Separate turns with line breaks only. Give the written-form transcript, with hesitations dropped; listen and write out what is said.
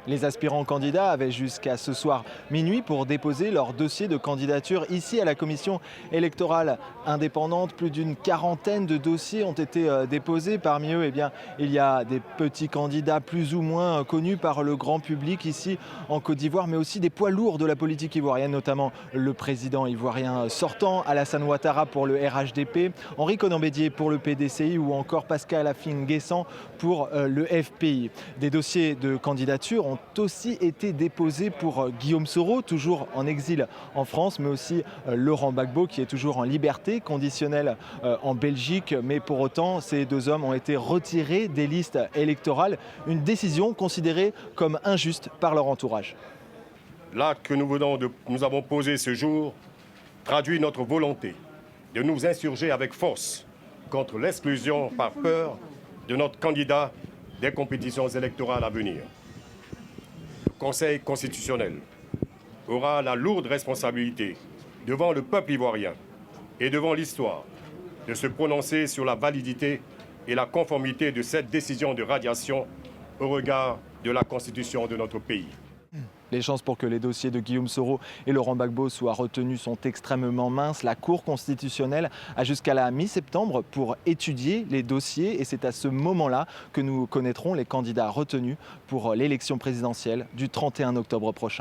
Les aspirants candidats avaient jusqu'à ce soir minuit pour déposer leur dossier de candidature ici à la commission électorale indépendante. Plus d'une quarantaine de dossiers ont été déposés. Parmi eux, il y a des petits candidats plus ou moins connus par le grand public ici en Côte d'Ivoire, mais aussi des poids lourds de la politique ivoirienne, notamment le président ivoirien sortant, Alassane Ouattara pour le RHDP, Henri Konan Bédié pour le PDCI ou encore Pascal Affi-N'Guessan pour le FPI. Des dossiers de candidature ont aussi été déposés pour Guillaume Soro, toujours en exil en France, mais aussi Laurent Gbagbo, qui est toujours en liberté conditionnelle en Belgique. Mais pour autant, ces deux hommes ont été retirés des listes électorales, une décision considérée comme injuste par leur entourage.
L'acte que nous avons posé ce jour traduit notre volonté de nous insurger avec force contre l'exclusion par peur de notre candidat des compétitions électorales à venir. Le Conseil constitutionnel aura la lourde responsabilité devant le peuple ivoirien et devant l'histoire de se prononcer sur la validité et la conformité de cette décision de radiation au regard de la Constitution de notre pays.
Les chances pour que les dossiers de Guillaume Soro et Laurent Gbagbo soient retenus sont extrêmement minces. La Cour constitutionnelle a jusqu'à la mi-septembre pour étudier les dossiers et c'est à ce moment-là que nous connaîtrons les candidats retenus pour l'élection présidentielle du 31 octobre prochain.